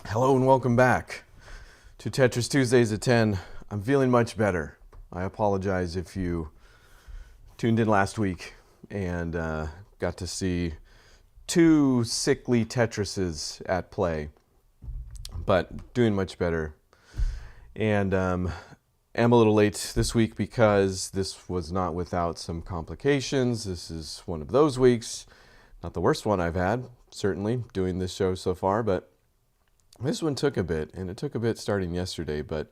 Hello and welcome back to Tetris Tuesdays at 10. I'm feeling much better. I apologize if you tuned in last week and got to see two sickly Tetrises at play, but doing much better. And am a little late this week because this was not without some complications. This is one of those weeks, not the worst one I've had, certainly, doing this show so far, but this one took a bit, and it took a bit starting yesterday, but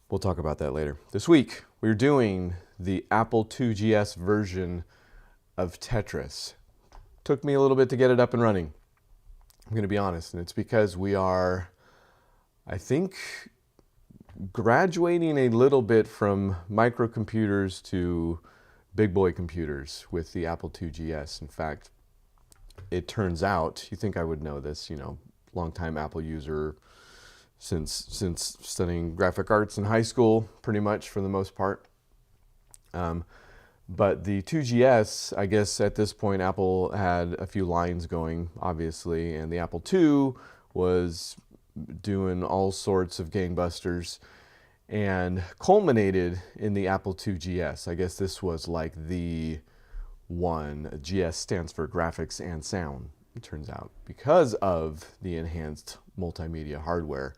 we'll talk about that later. This week, we're doing the Apple IIGS version of Tetris. Took me a little bit to get it up and running, I'm going to be honest, and it's because we are, I think, graduating a little bit from microcomputers to big boy computers with the Apple IIGS. In fact, it turns out, you think I would know this, you know, longtime Apple user since studying graphic arts in high school, pretty much for the most part. But the 2GS, I guess at this point, Apple had a few lines going, obviously, and the Apple II was doing all sorts of gangbusters and culminated in the Apple II GS. I guess this was like the one. GS stands for graphics and sound, it turns out, because of the enhanced multimedia hardware.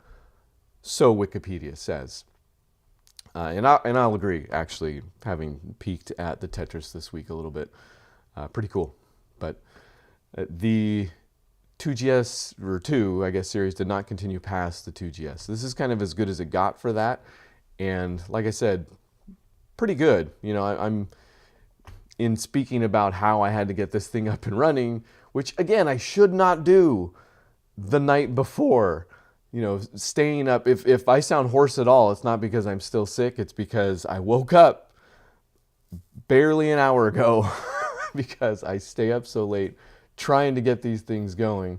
So Wikipedia says. And I'll agree, actually, having peeked at the Tetris this week a little bit. Pretty cool. But the 2GS, or 2, I guess, series did not continue past the 2GS. This is kind of as good as it got for that. And like I said, pretty good. You know, I'm in speaking about how I had to get this thing up and running, which, again, I should not do the night before. You know, staying up, if I sound hoarse at all, it's not because I'm still sick, it's because I woke up barely an hour ago because I stay up so late trying to get these things going.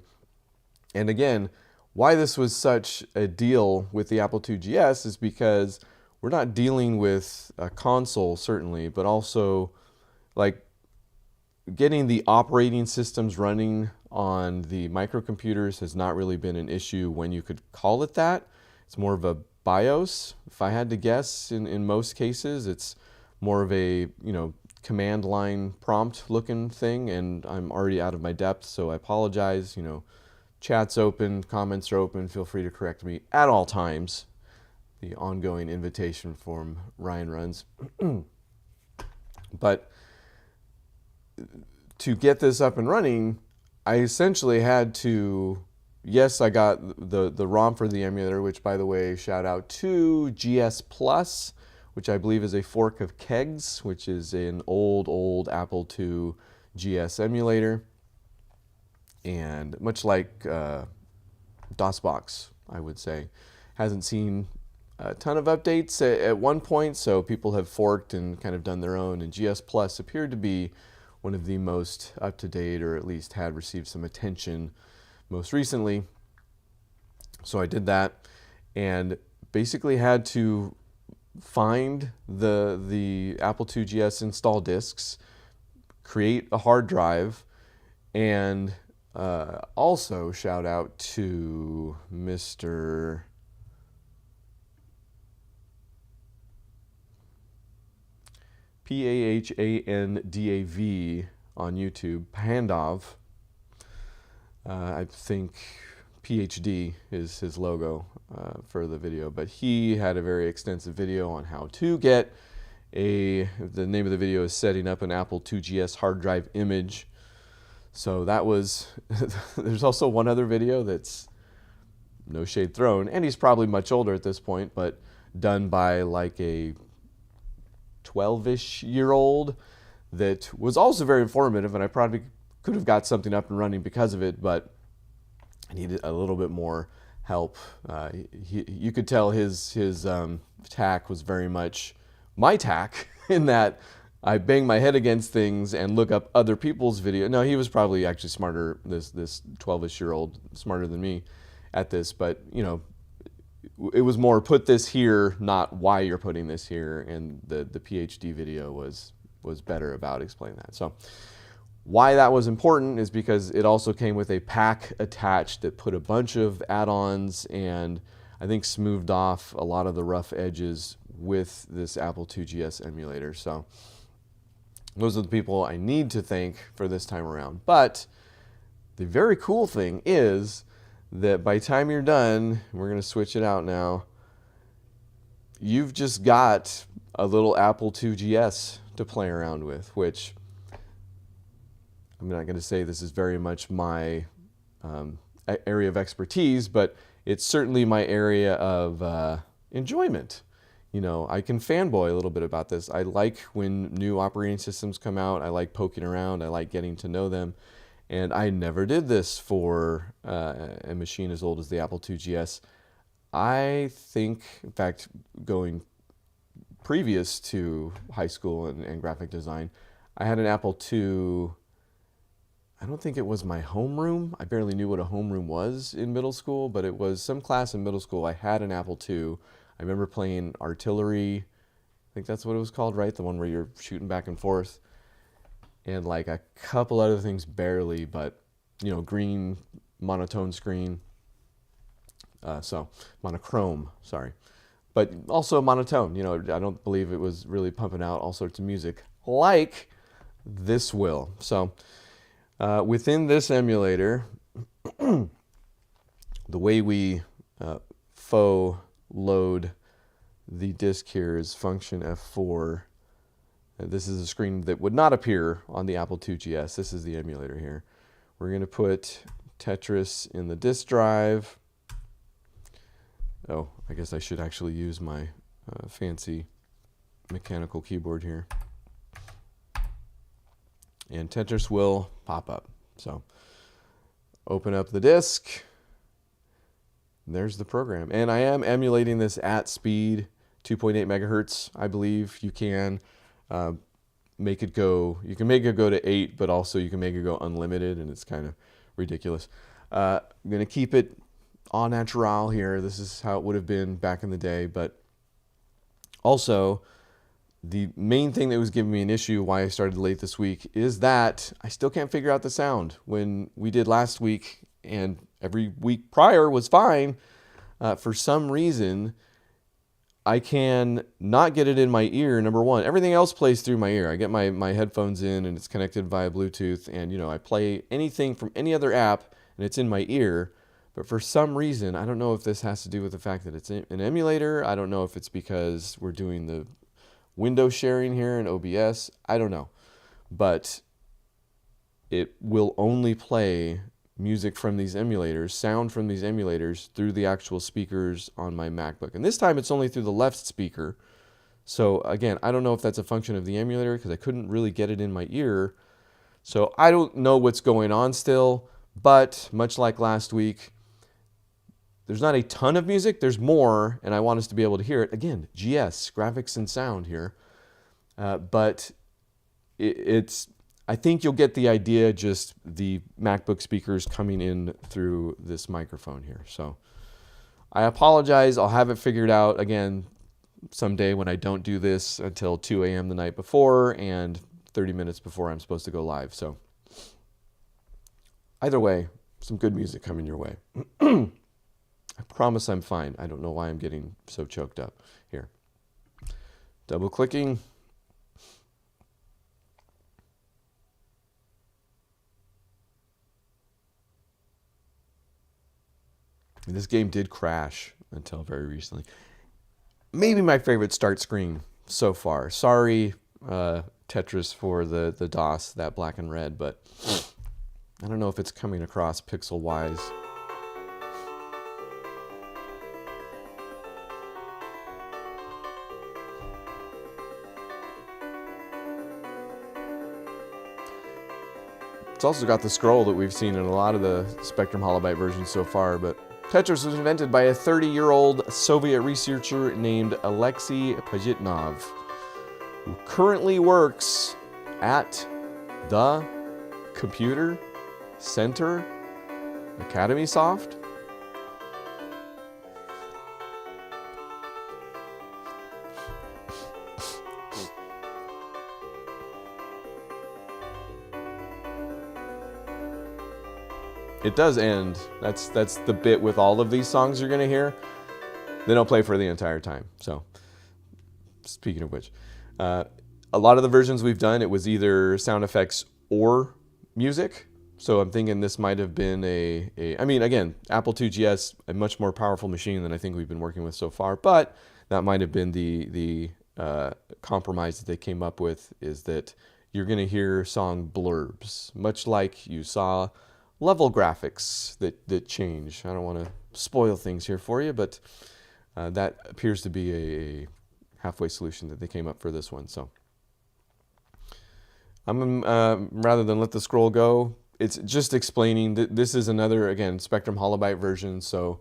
And again, why this was such a deal with the Apple II GS is because we're not dealing with a console, certainly, but also like getting the operating systems running on the microcomputers has not really been an issue when you could call it that. It's more of a BIOS, if I had to guess. In most cases, it's more of a, you know, command line prompt looking thing, and I'm already out of my depth, so I apologize. You know, chat's open, comments are open, feel free to correct me at all times. The ongoing invitation form Ryan runs. But to get this up and running, I essentially had to, yes, I got the ROM for the emulator, which, by the way, shout out to GS Plus, which I believe is a fork of Kegs, which is an old Apple II GS emulator. And much like DOSBox, I would say, hasn't seen a ton of updates at one point, so people have forked and kind of done their own, and GS Plus appeared to be one of the most up-to-date, or at least had received some attention most recently. So I did that and basically had to find the Apple II GS install disks, create a hard drive, and also shout out to Mr. P-A-H-A-N-D-A-V on YouTube, Pandov. I think PhD is his logo for the video, but he had a very extensive video on how to get the name of the video is setting up an Apple II GS hard drive image. So that was, there's also one other video that's no shade thrown, and he's probably much older at this point, but done by like a 12-ish-year-old that was also very informative, and I probably could have got something up and running because of it, but I needed a little bit more help. You could tell his tack was very much my tack in that I bang my head against things and look up other people's video. No, he was probably actually smarter, this 12-ish-year-old, smarter than me at this, but you know, it was more put this here, not why you're putting this here, and the PhD video was better about explaining that. So why that was important is because it also came with a pack attached that put a bunch of add-ons and I think smoothed off a lot of the rough edges with this Apple II GS emulator. So those are the people I need to thank for this time around. But the very cool thing is that by the time you're done, we're going to switch it out now, you've just got a little Apple II GS to play around with, which I'm not going to say this is very much my area of expertise, but it's certainly my area of enjoyment. You know, I can fanboy a little bit about this. I like when new operating systems come out. I like poking around. I like getting to know them. And I never did this for a machine as old as the Apple II GS. I think, in fact, going previous to high school and graphic design, I had an Apple II. I don't think it was my homeroom. I barely knew what a homeroom was in middle school, but it was some class in middle school. I had an Apple II. I remember playing artillery, think that's what it was called, right? The one where you're shooting back and forth. And like a couple other things barely, but green monotone screen. So monochrome, sorry. But also monotone. I don't believe it was really pumping out all sorts of music like this will. So within this emulator, the way we faux load the disk here is function F4. This is a screen that would not appear on the Apple IIGS. This is the emulator here. We're going to put Tetris in the disk drive. Oh, I guess I should actually use my fancy mechanical keyboard here. And Tetris will pop up. So open up the disk. There's the program. And I am emulating this at speed, 2.8 megahertz, I believe. You can make it go, you can make it go to 8, but also you can make it go unlimited, and it's kind of ridiculous. I'm going to keep it au natural here. This is how it would have been back in the day, but also the main thing that was giving me an issue why I started late this week is that I still can't figure out the sound. When we did last week and every week prior was fine, for some reason I can not get it in my ear, number one. Everything else plays through my ear. I get my headphones in and it's connected via Bluetooth, and I play anything from any other app and it's in my ear. But for some reason, I don't know if this has to do with the fact that it's an emulator. I don't know if it's because we're doing the window sharing here in OBS. I don't know. But it will only play music from these emulators, sound from these emulators through the actual speakers on my MacBook. And this time it's only through the left speaker. So again, I don't know if that's a function of the emulator because I couldn't really get it in my ear. So I don't know what's going on still, but much like last week, there's not a ton of music. There's more, and I want us to be able to hear it. Again, GS, graphics and sound here. But it's I think you'll get the idea, just the MacBook speakers coming in through this microphone here. So I apologize. I'll have it figured out again someday when I don't do this until 2 a.m. the night before and 30 minutes before I'm supposed to go live. So either way, some good music coming your way. I promise I'm fine. I don't know why I'm getting so choked up here. Double clicking. This game did crash until very recently. Maybe my favorite start screen so far. Sorry, Tetris, for the DOS, that black and red, but I don't know if it's coming across pixel-wise. It's also got the scroll that we've seen in a lot of the Spectrum Holobyte versions so far, but Tetris was invented by a 30-year-old Soviet researcher named Alexei Pajitnov, who currently works at the Computer Center Academy Soft. It does end. That's the bit with all of these songs you're going to hear. They don't play for the entire time. So, speaking of which, a lot of the versions we've done, it was either sound effects or music. So I'm thinking this might have been I mean, again, Apple IIGS, a much more powerful machine than I think we've been working with so far. But that might have been the compromise that they came up with, is that you're going to hear song blurbs, much like you saw level graphics that change. I don't want to spoil things here for you, but that appears to be a halfway solution that they came up for this one. So I'm rather than let the scroll go, it's just explaining that this is another, again, Spectrum Holobyte version. So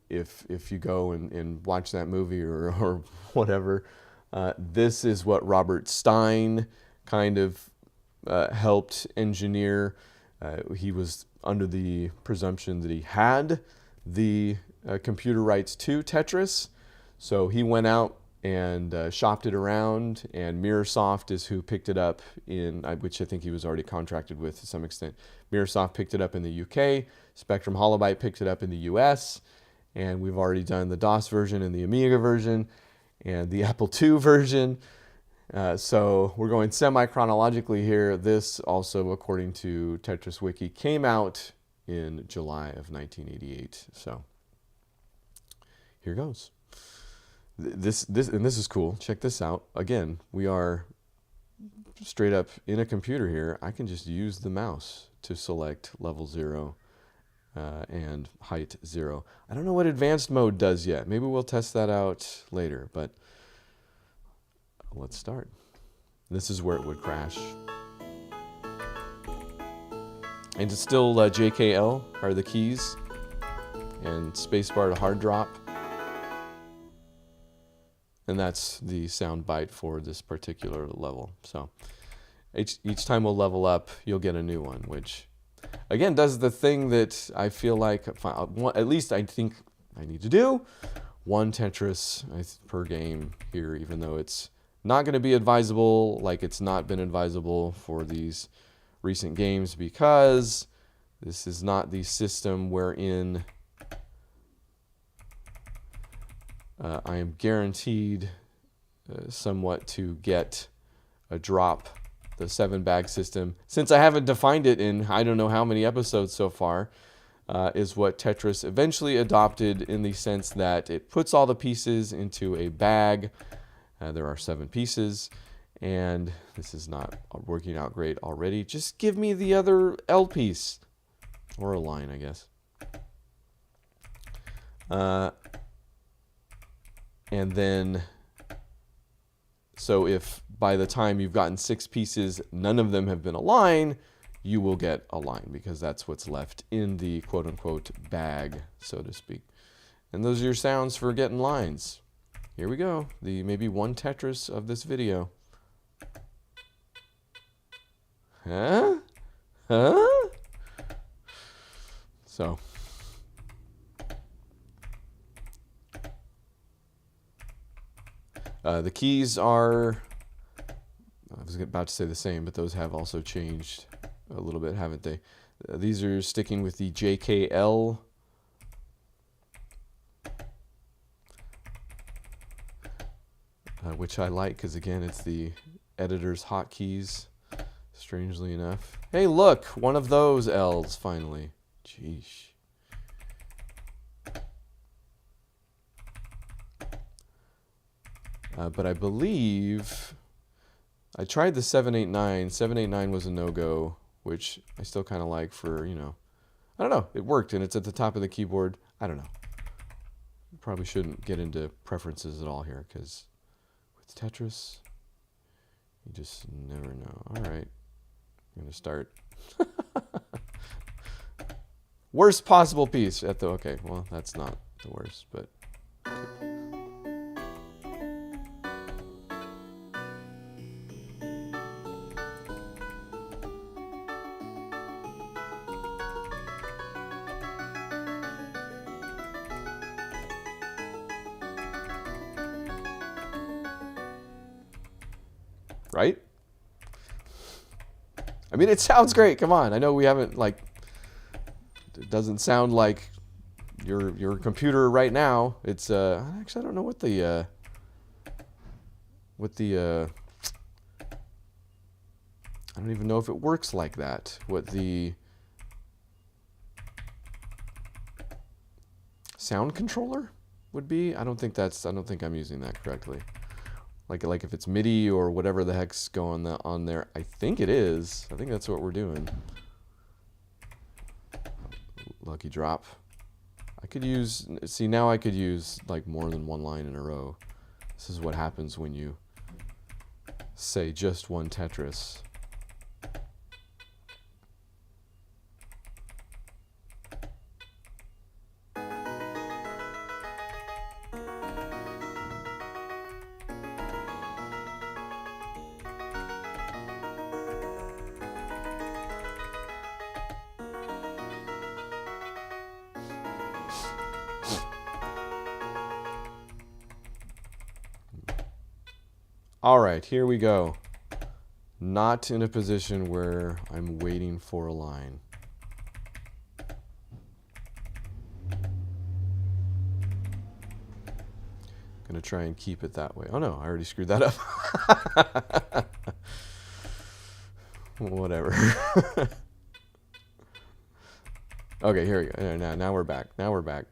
if you go and watch that movie or whatever, this is what Robert Stein kind of helped engineer. He was under the presumption that he had the computer rights to Tetris. So he went out and shopped it around, and Mirrorsoft is who picked it up in, which I think he was already contracted with to some extent. Mirrorsoft picked it up in the UK, Spectrum Holobyte picked it up in the US, and we've already done the DOS version and the Amiga version and the Apple II version. So we're going semi-chronologically here. This also, according to Tetris Wiki, came out in July of 1988. So here goes. This is cool. Check this out. Again, we are straight up in a computer here. I can just use the mouse to select level 0 and height 0. I don't know what advanced mode does yet. Maybe we'll test that out later, but let's start. This is where it would crash. And it's still JKL are the keys, and spacebar to hard drop. And that's the sound bite for this particular level. So each time we'll level up, you'll get a new one, which again does the thing that I feel like, at least I think I need to do. One Tetris per game here, even though it's not going to be advisable, like it's not been advisable for these recent games, because this is not the system wherein I am guaranteed somewhat to get a drop. The 7-bag system, since I haven't defined it in I don't know how many episodes so far, is what Tetris eventually adopted, in the sense that it puts all the pieces into a bag. There are 7 pieces, and this is not working out great already. Just give me the other L piece, or a line, I guess. And then, so if by the time you've gotten 6 pieces, none of them have been a line, you will get a line, because that's what's left in the quote-unquote bag, so to speak. And those are your sounds for getting lines. Here we go, the maybe one Tetris of this video. Huh? Huh? So the keys are, I was about to say the same, but those have also changed a little bit, haven't they? These are sticking with the JKL. Which I like, because again, it's the editor's hotkeys, strangely enough. Hey, look, one of those L's finally. Jeez. But I believe I tried the 789. 789 was a no-go, which I still kind of like for, you know, I don't know. It worked, and it's at the top of the keyboard. I don't know. Probably shouldn't get into preferences at all here, because with Tetris, you just never know. All right, I'm going to start. Worst possible piece at the, okay, well, that's not the worst, but. Right? I mean, it sounds great. Come on. I know we haven't, like, it doesn't sound like your computer right now. It's actually, I don't know what the I don't even know if it works like that. What the sound controller would be? I don't think I'm using that correctly. Like if it's MIDI or whatever the heck's going on there. I think it is. I think that's what we're doing. Lucky drop. I could use, see, now I could use like more than one line in a row. This is what happens when you say just one Tetris. All right, here we go. Not in a position where I'm waiting for a line. Gonna try and keep it that way. Oh no, I already screwed that up. Whatever. Okay, here we go. Now we're back. Now we're back.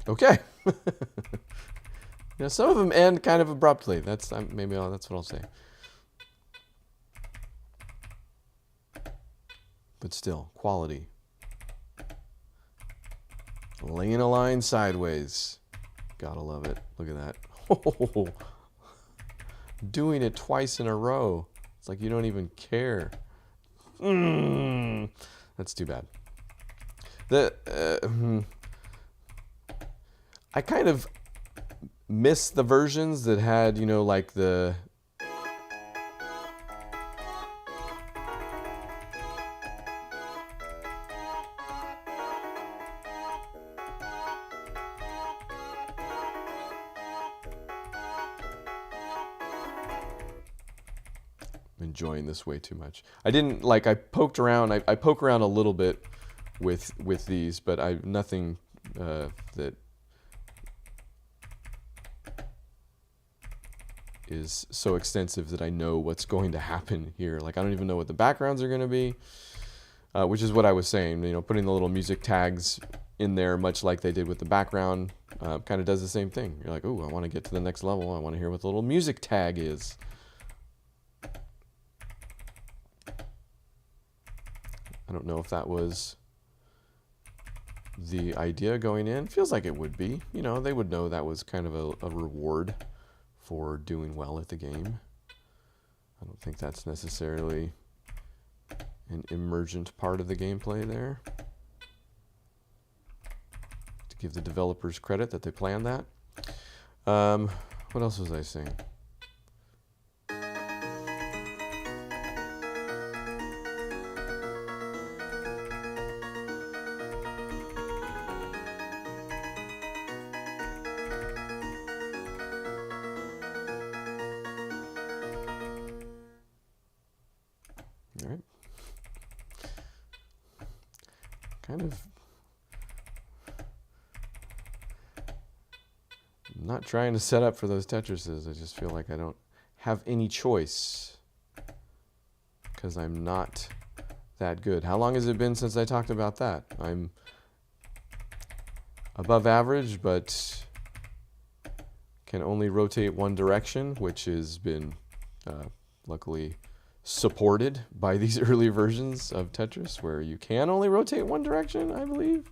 Okay. Yeah, some of them end kind of abruptly. That's that's what I'll say. But still, quality. Laying a line sideways. Gotta love it. Look at that. Oh, doing it twice in a row. It's like you don't even care. That's too bad. I kind of miss the versions that had, you know, like the enjoying this way too much. I didn't like. I poked around. I poke around a little bit with these, but nothing that is so extensive that I know what's going to happen here. Like I don't even know what the backgrounds are going to be, which is what I was saying. You know, putting the little music tags in there, much like they did with the background, kind of does the same thing. You're like, oh, I want to get to the next level. I want to hear what the little music tag is. I don't know if that was the idea going in. Feels like it would be. You know, they would know that was kind of a reward for doing well at the game. I don't think that's necessarily an emergent part of the gameplay there. To give the developers credit that they planned that. What else was I saying? All right. Kind of not trying to set up for those Tetrises. I just feel like I don't have any choice because I'm not that good. How long has it been since I talked about that? I'm above average, but can only rotate one direction, which has been luckily supported by these early versions of Tetris, where you can only rotate one direction, I believe.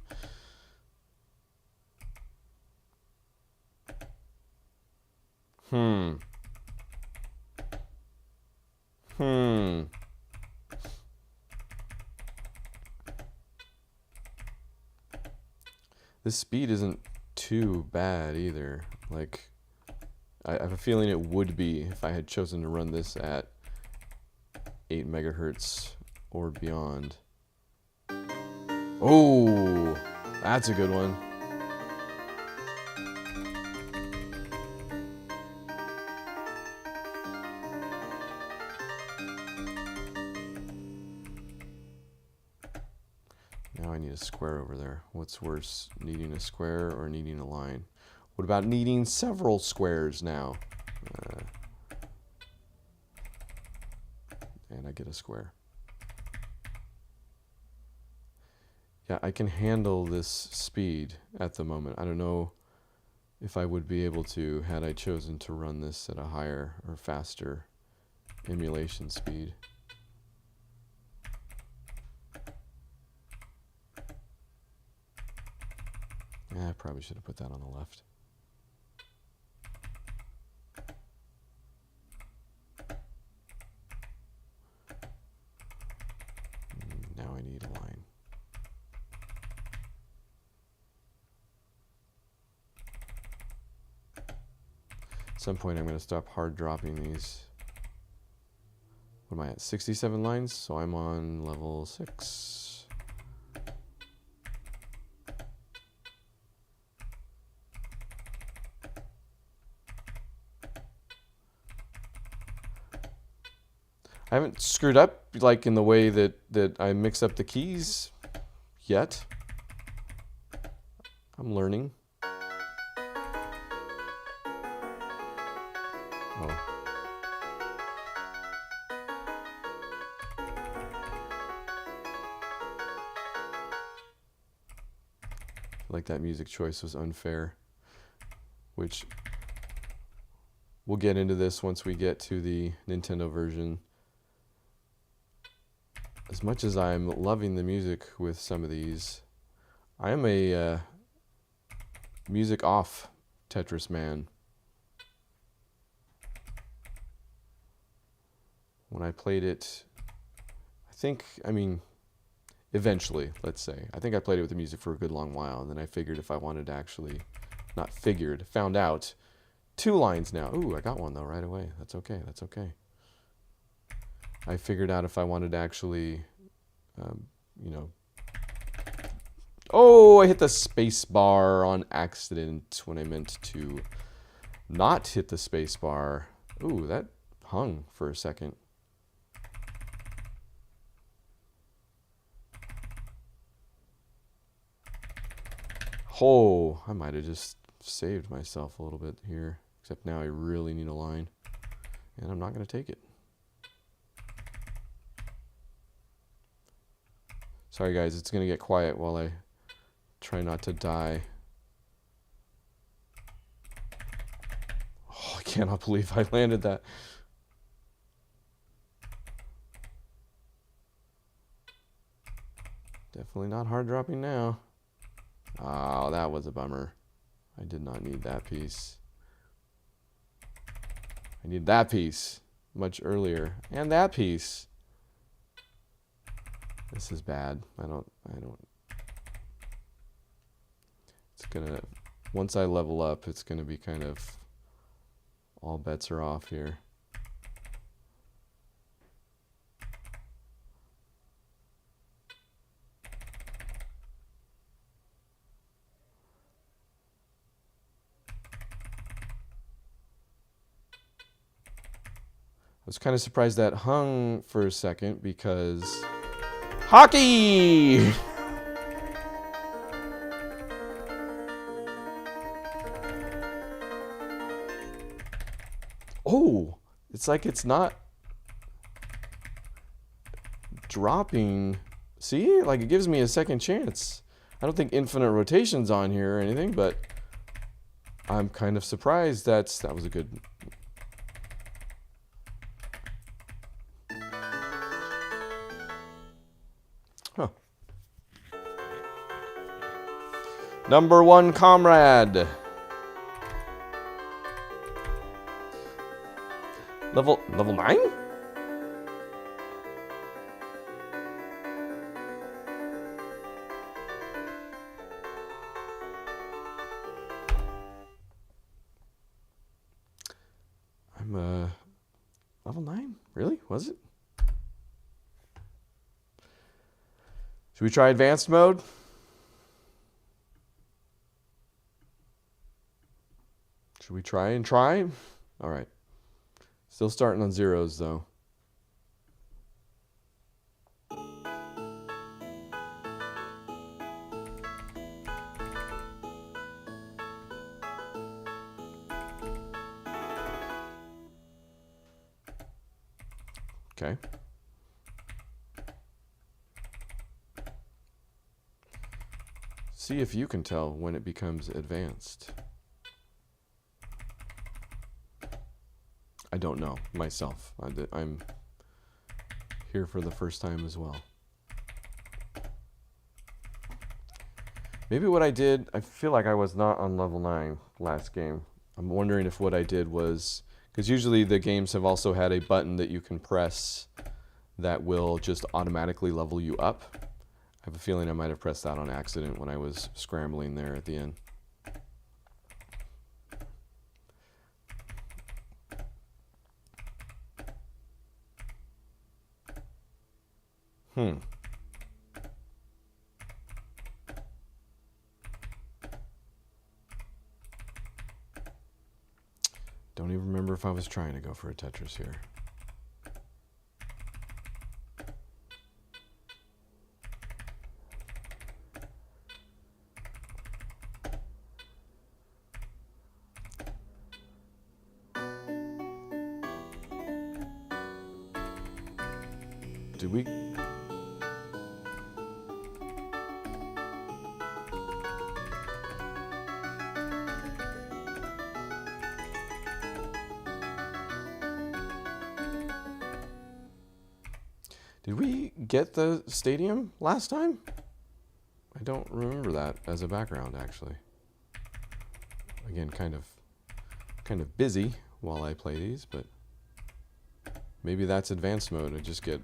This speed isn't too bad either. Like, I have a feeling it would be if I had chosen to run this at 8 megahertz or beyond. Oh, that's a good one. Now I need a square over there. What's worse, needing a square or needing a line? What about needing several squares now? And I get a square. Yeah, I can handle this speed at the moment. I don't know if I would be able to had I chosen to run this at a higher or faster emulation speed. I probably should have put that on the left. need a line. At some point I'm going to stop hard dropping these. What am I at? 67 lines, so I'm on level 6. I haven't screwed up like in the way that I mix up the keys yet. I'm learning. Oh. I feel like that music choice was unfair, which we'll get into this once we get to the Nintendo version. As much as I'm loving the music with some of these, I am a music off Tetris man. When I played it, eventually, let's say. I think I played it with the music for a good long while, and then I figured if I wanted to actually, found out 2 lines now. Ooh, I got one though right away. That's okay, that's okay. I figured out if I wanted to actually, oh, I hit the space bar on accident when I meant to not hit the space bar. Ooh, that hung for a second. Oh, I might have just saved myself a little bit here, except now I really need a line, and I'm not going to take it. Sorry guys, it's going to get quiet while I try not to die. Oh, I cannot believe I landed that. Definitely not hard dropping now. Oh, that was a bummer. I did not need that piece. I need that piece much earlier. And that piece. This is bad. I don't. It's gonna, once I level up, it's gonna be kind of, all bets are off here. I was kind of surprised that hung for a second because hockey! Oh, it's like it's not dropping. See, like it gives me a second chance. I don't think infinite rotation's on here or anything, but I'm kind of surprised that was a good. Huh. Number 1 comrade. Level 9? I'm level 9? Really? Was it? Should we try advanced mode? Should we try and try? All right. Still starting on zeros, though. Okay. See if you can tell when it becomes advanced. I don't know myself. I'm here for the first time as well. Maybe what I did, I feel like I was not on level 9 last game. I'm wondering if what I did was, because usually the games have also had a button that you can press that will just automatically level you up. have a feeling I might have pressed that on accident when I was scrambling there at the end. Don't even remember if I was trying to go for a Tetris here. Did we? Did we get the stadium last time? I don't remember that as a background, actually. Again, kind of busy while I play these, but maybe that's advanced mode. I just get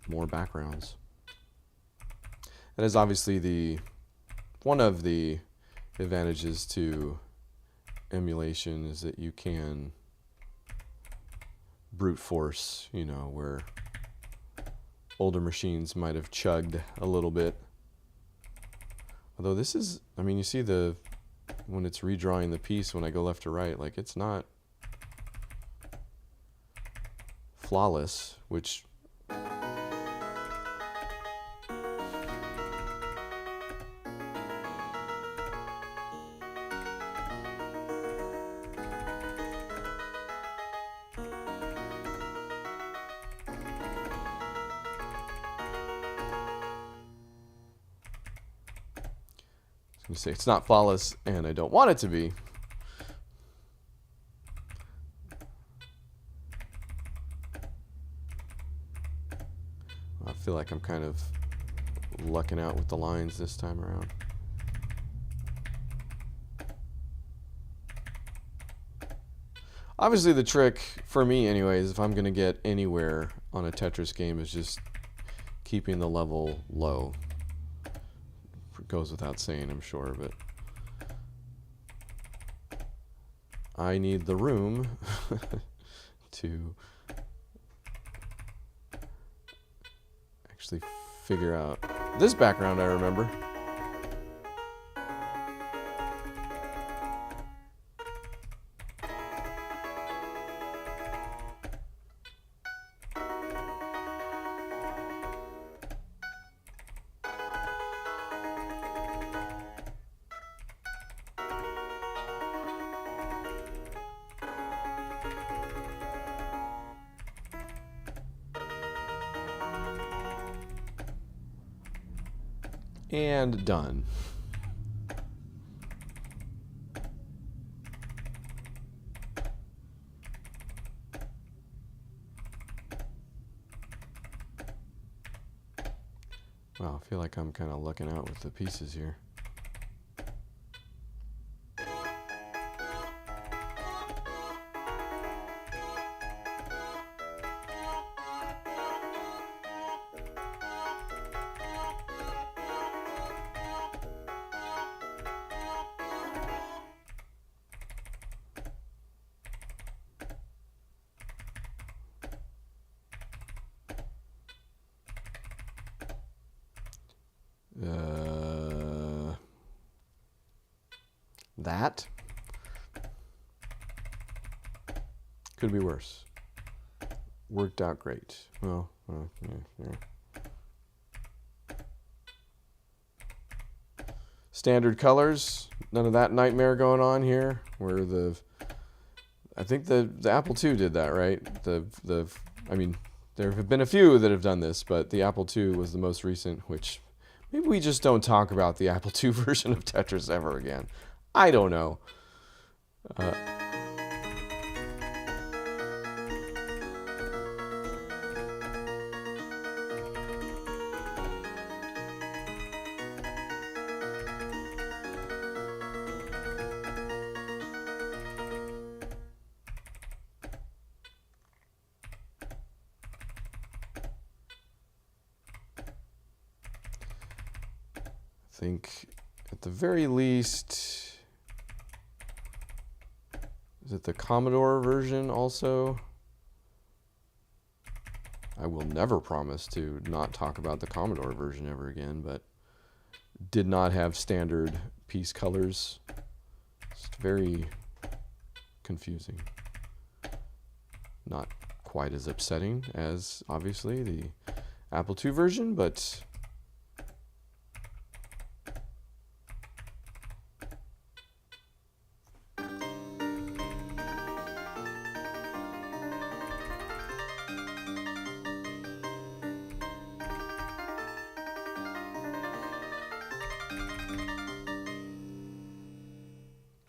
more backgrounds. That is obviously one of the advantages to emulation, is that you can brute force, you know, where older machines might have chugged a little bit. Although this is, I mean, you see when it's redrawing the piece when I go left to right, like it's not flawless, which you say it's not flawless, and I don't want it to be. I feel like I'm kind of lucking out with the lines this time around. Obviously, the trick for me, anyways, if I'm going to get anywhere on a Tetris game, is just keeping the level low. Goes without saying, I'm sure, but I need the room to actually figure out this background. I remember. And done. Wow, I feel like I'm kind of lucking out with the pieces here. That could be worse. Worked out great. Well, yeah. Standard colors. None of that nightmare going on here. Where I think the Apple II did that, right? I mean, there have been a few that have done this, but the Apple II was the most recent. Which maybe we just don't talk about the Apple II version of Tetris ever again. I don't know. think at the very least, is it the Commodore version also? I will never promise to not talk about the Commodore version ever again, but did not have standard piece colors. It's very confusing. Not quite as upsetting as, obviously, the Apple II version, but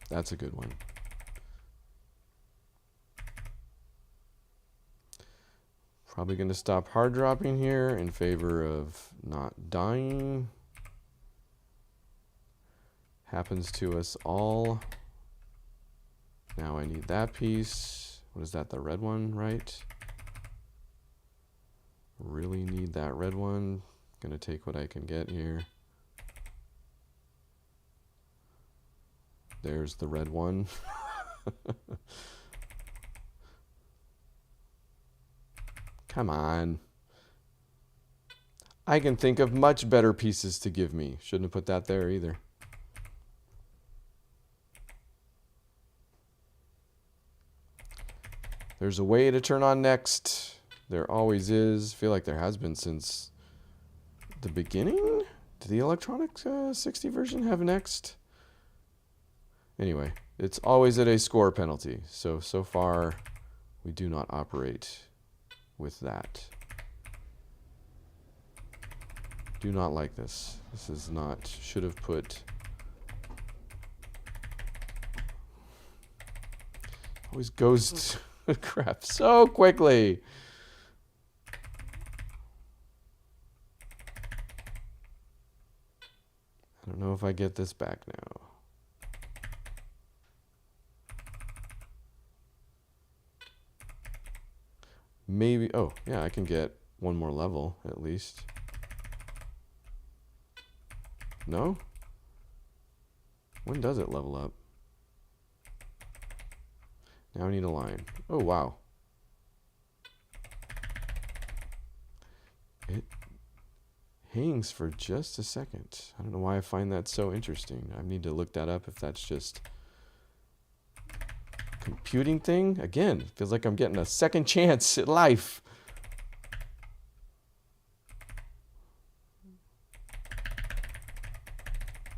that's a good one. Probably going to stop hard dropping here in favor of not dying. Happens to us all. Now I need that piece. What is that, the red one, right? Really need that red one. Gonna take what I can get here. There's the red one. Come on. I can think of much better pieces to give me. Shouldn't have put that there either. There's a way to turn on next. There always is. I feel like there has been since the beginning. Did the Electronic 60 version have next? Anyway, it's always at a score penalty. So far, we do not operate with that. Do not like this. This is not, should have put, always goes to crap so quickly. I don't know if I get this back now. Maybe, oh, yeah, I can get one more level at least. No? When does it level up? Now I need a line. Oh, wow. It hangs for just a second. I don't know why I find that so interesting. I need to look that up if that's just computing thing. Again, feels like I'm getting a second chance at life.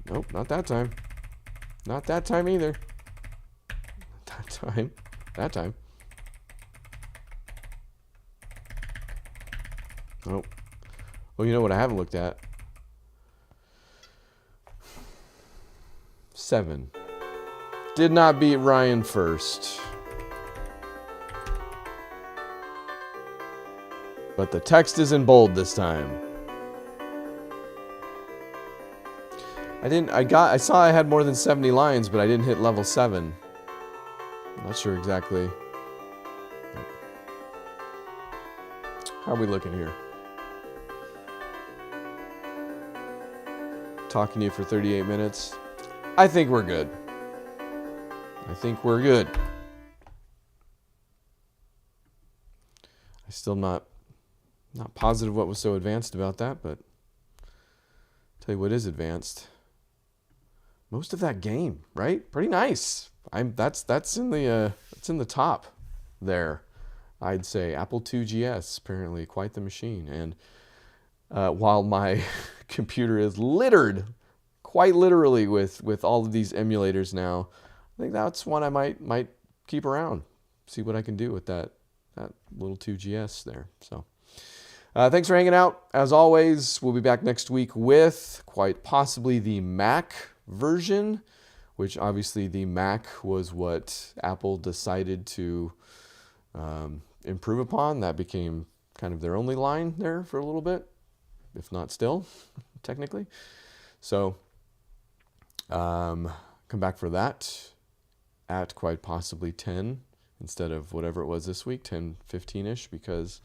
Nope, not that time. Not that time either. Not that time. That time. Nope. Well, you know what I haven't looked at? 7. Did not beat Ryan first. But the text is in bold this time. I saw I had more than 70 lines, but I didn't hit level 7. I'm not sure exactly. How are we looking here? Talking to you for 38 minutes. I think we're good. I think we're good. I'm still not positive what was so advanced about that, but I'll tell you what is advanced. Most of that game, right? Pretty nice. That's in the top there. I'd say Apple IIGS, apparently quite the machine. And while my computer is littered, quite literally, with all of these emulators now, I think that's one I might keep around. See what I can do with that little 2GS there. So thanks for hanging out. As always, we'll be back next week with quite possibly the Mac version, which obviously the Mac was what Apple decided to improve upon. That became kind of their only line there for a little bit, if not still, technically. So come back for that at quite possibly 10 instead of whatever it was this week, 10, 15-ish, because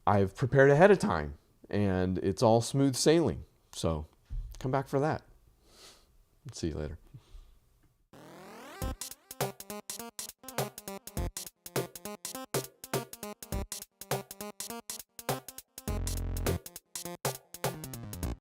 I've prepared ahead of time and it's all smooth sailing. So come back for that. See you later.